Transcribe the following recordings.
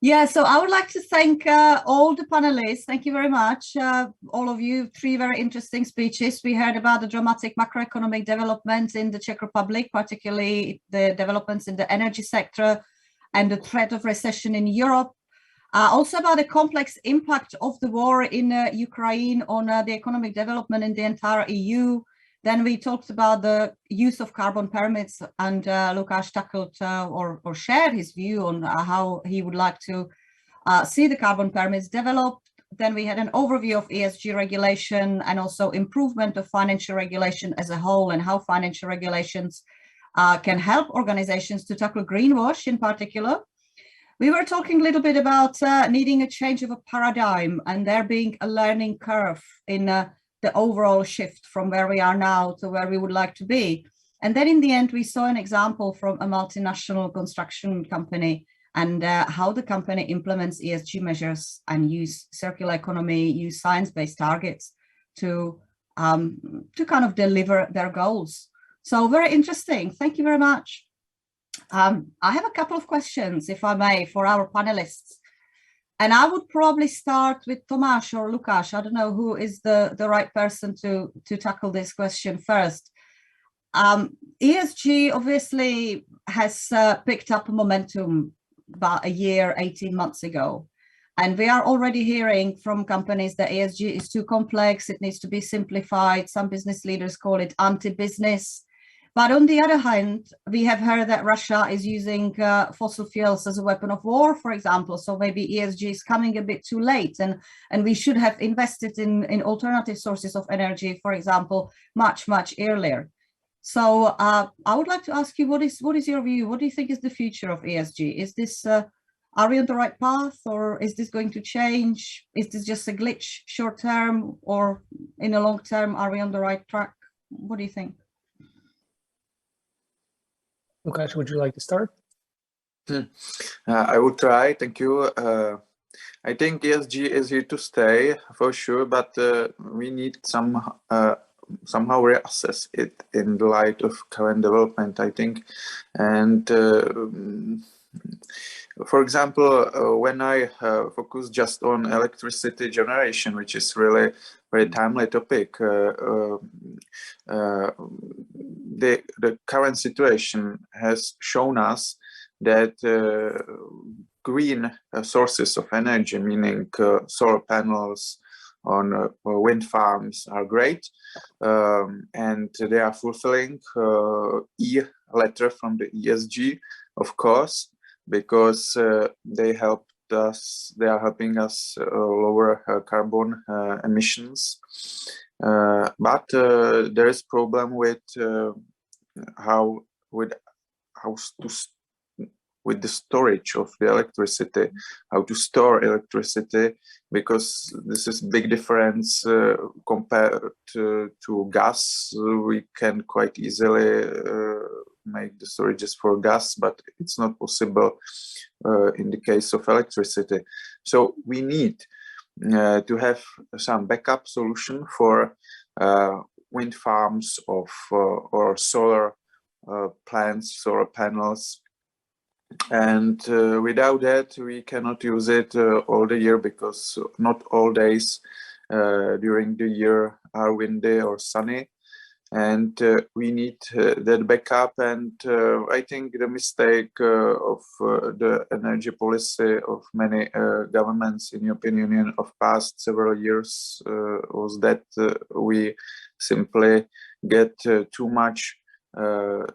Yeah, so I would like to thank all the panelists. Thank you very much, all of you. Three very interesting speeches. We heard about the dramatic macroeconomic developments in the Czech Republic, particularly the developments in the energy sector and the threat of recession in Europe. Also about the complex impact of the war in Ukraine on the economic development in the entire EU. Then we talked about the use of carbon permits, and Lukáš tackled or shared his view on how he would like to see the carbon permits developed. Then we had an overview of ESG regulation and also improvement of financial regulation as a whole, and how financial regulations can help organizations to tackle greenwash in particular. We were talking a little bit about needing a change of a paradigm and there being a learning curve in the overall shift from where we are now to where we would like to be. And then in the end, we saw an example from a multinational construction company and how the company implements ESG measures and use circular economy, use science-based targets to kind of deliver their goals. So very interesting. Thank you very much. I have a couple of questions, if I may, for our panelists. And I would probably start with Tomáš or Lukáš. I don't know who is the right person to tackle this question first. ESG obviously has picked up momentum about a year, 18 months ago. And we are already hearing from companies that ESG is too complex, it needs to be simplified. Some business leaders call it anti-business. But on the other hand, we have heard that Russia is using fossil fuels as a weapon of war, for example. So maybe ESG is coming a bit too late, and we should have invested in alternative sources of energy, for example, much earlier. So I would like to ask you, what is your view? What do you think is the future of ESG? Is this are we on the right path, or is this going to change? Is this just a glitch short term, or in the long term, are we on the right track? What do you think? Lukáš, would you like to start? I will try. Thank you. I think ESG is here to stay for sure, but we need somehow reassess it in the light of current development, I think. And for example, when I focus just on electricity generation, which is really very timely topic, the current situation has shown us that green sources of energy, meaning solar panels on wind farms, are great, and they are fulfilling E letter from the ESG, of course, because they are helping us lower carbon emissions. But there is problem with with the storage of the electricity, how to store electricity, because this is big difference compared to gas. We can quite easily make the storages for gas, but it's not possible in the case of electricity. So we need to have some backup solution for wind farms or solar plants, solar panels. And without that, we cannot use it all the year, because not all days during the year are windy or sunny. And we need that backup. And I think the mistake of the energy policy of many governments in European Union of past several years was that we simply got too much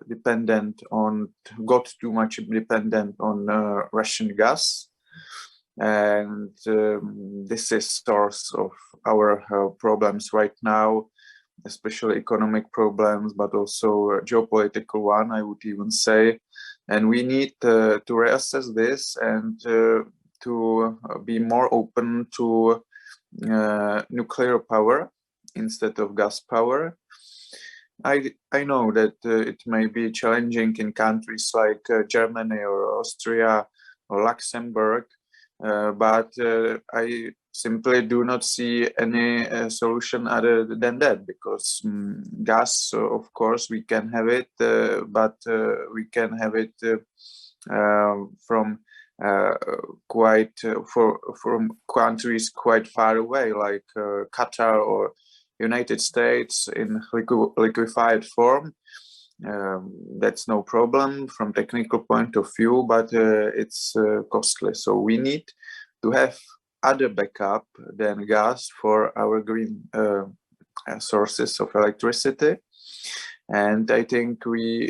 dependent on Russian gas, and this is source of our problems right now, especially economic problems, but also geopolitical one, I would even say. And we need to reassess this and to be more open to nuclear power instead of gas power. I know that it may be challenging in countries like Germany or Austria or Luxembourg, but I simply do not see any solution other than that, because gas, of course, we can have it, but we can have it from quite from countries quite far away, like Qatar or United States in liquefied form. That's no problem from technical point of view, but it's costly. So we need to have other backup than gas for our green sources of electricity. And I think we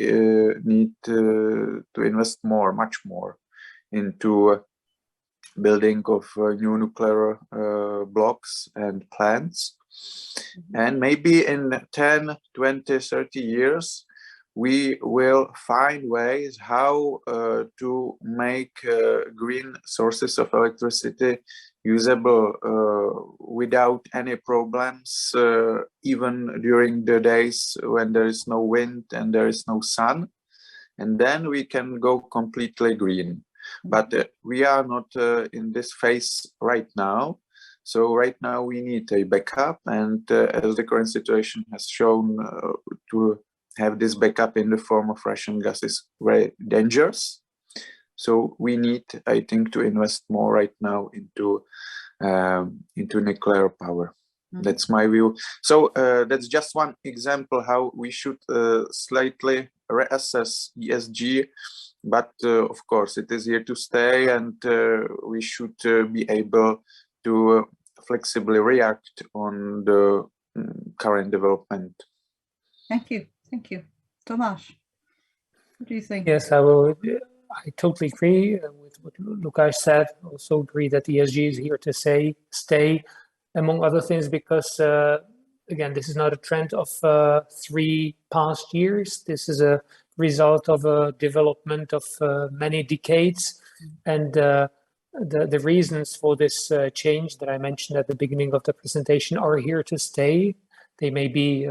need to invest much more into building of new nuclear blocks and plants. And maybe in 10, 20, 30 years, we will find ways how to make green sources of electricity usable without any problems, even during the days when there is no wind and there is no sun. And then we can go completely green. But we are not in this phase right now. So right now we need a backup, and as the current situation has shown, to have this backup in the form of Russian gas is very dangerous. So we need, I think, to invest more right now into nuclear power. That's my view. So that's just one example how we should slightly reassess ESG. But of course, it is here to stay, and we should be able to flexibly react on the current development. Thank you. Thank you. Tomasz, what do you think? Yes, I totally agree with what Lukáš said. Also agree that ESG is here to stay, among other things, because again, this is not a trend of 3 past years. This is a result of a development of many decades, and the reasons for this change that I mentioned at the beginning of the presentation are here to stay. They may be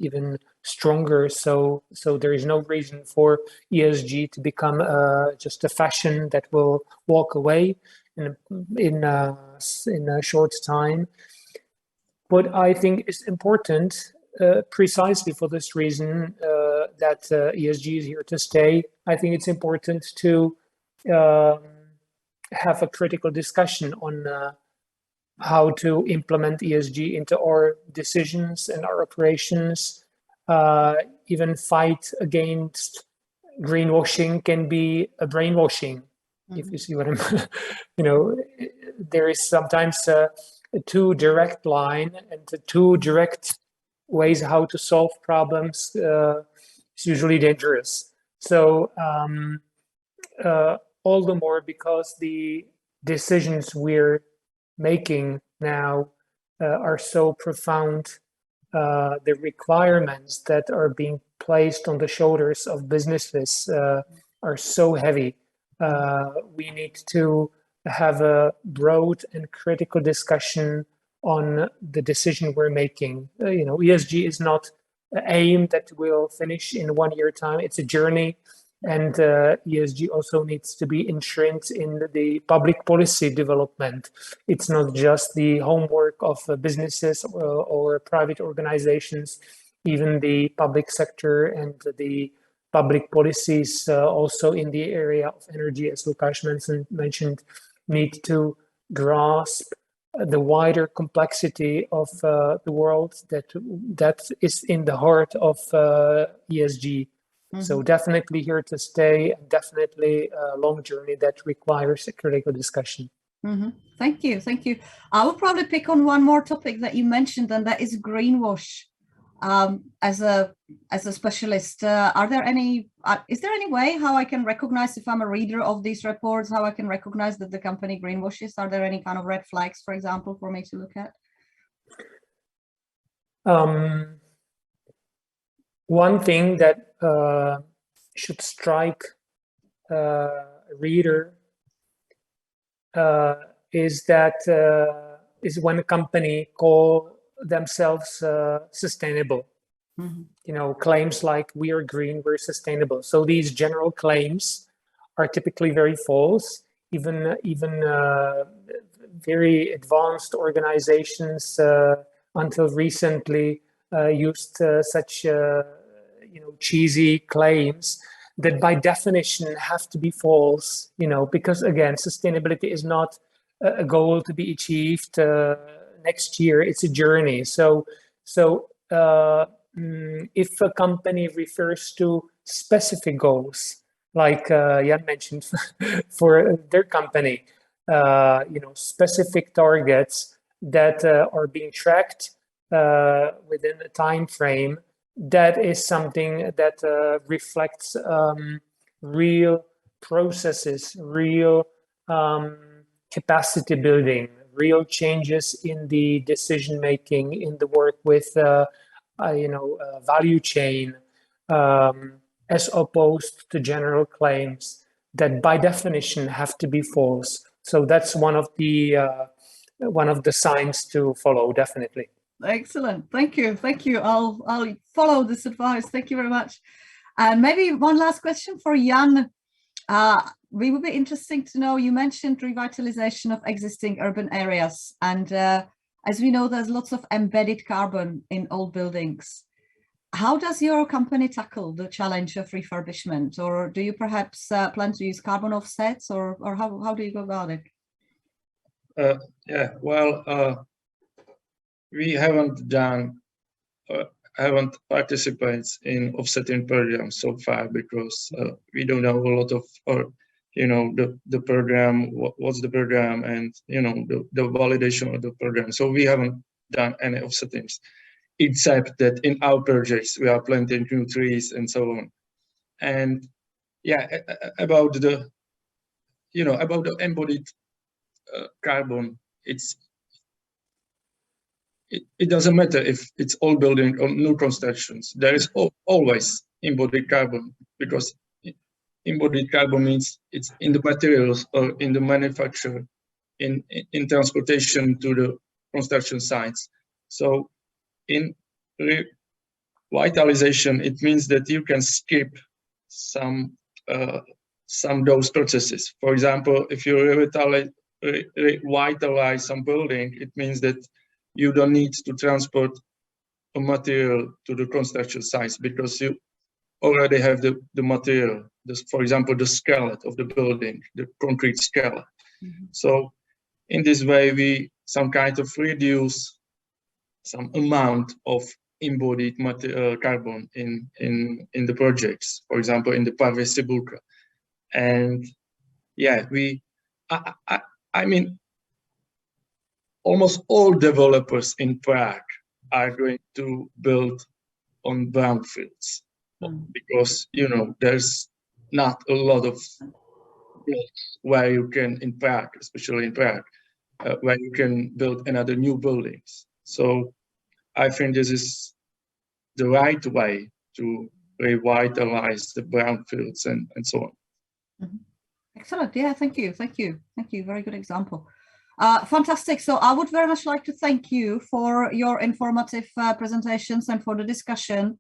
even stronger. So there is no reason for ESG to become just a fashion that will walk away in a short time. But I think it's important, precisely for this reason, that ESG is here to stay. I think it's important to have a critical discussion on how to implement ESG into our decisions and our operations. Even fight against greenwashing can be a brainwashing, if you see what I'm, there is sometimes a too direct line and too direct ways how to solve problems. It's usually dangerous. So all the more because the decisions we're making now are so profound. The requirements that are being placed on the shoulders of businesses are so heavy. We need to have a broad and critical discussion on the decision we're making. ESG is not an aim that will finish in 1 year time. It's a journey. And ESG also needs to be entrenched in the public policy development. It's not just the homework of businesses or private organizations. Even the public sector and the public policies also in the area of energy, as Lukáš mentioned, need to grasp the wider complexity of the world that is in the heart of ESG. So definitely here to stay, and definitely a long journey that requires a critical discussion. Thank you. Thank you. I will probably pick on one more topic that you mentioned, and that is greenwash. As a specialist, is there any way how I can recognize, if I'm a reader of these reports, how I can recognize that the company greenwashes? Are there any kind of red flags, for example, for me to look at? One thing that should strike a reader is when a company call themselves sustainable. Claims like we are green, we're sustainable. So these general claims are typically very false. Even very advanced organizations until recently used such cheesy claims that by definition have to be false, you know, because again, sustainability is not a goal to be achieved next year. It's a journey. So if a company refers to specific goals, like Jan mentioned for their company, you know, specific targets that are being tracked within a time frame, that is something that reflects real processes, real capacity building, real changes in the decision making, in the work with value chain, as opposed to general claims that by definition have to be false. So that's one of the signs to follow, definitely. Excellent. Thank you. Thank you. I'll follow this advice. Thank you very much. And maybe one last question for Jan. We would be interesting to know, you mentioned revitalization of existing urban areas. And as we know, there's lots of embedded carbon in old buildings. How does your company tackle the challenge of refurbishment? Or do you perhaps plan to use carbon offsets, or how do you go about it? Yeah, well, we haven't participated in offsetting programs so far because we don't know a lot of, the program, what's the program, and the validation of the program. So we haven't done any offsettings, except that in our projects we are planting new trees and so on. And yeah, about the embodied carbon, it doesn't matter if it's old building or new constructions. There is always embodied carbon, because embodied carbon means it's in the materials or in the manufacture, in transportation to the construction sites. So in revitalization, it means that you can skip some those processes. For example, if you revitalize some building, it means that you don't need to transport a material to the construction sites because you already have the material. For example, the skeleton of the building, the concrete skeleton. Mm-hmm. So in this way, we some kind of reduce some amount of embodied carbon in the projects. For example, in the Parve Sibulka. And yeah, I mean, almost all developers in Prague are going to build on brownfields because there's not a lot of where you can in Prague, especially in Prague, where you can build another new buildings. So I think this is the right way to revitalize the brownfields and so on. Mm-hmm. Excellent. Yeah, thank you. Very good example. Fantastic. So I would very much like to thank you for your informative presentations and for the discussion.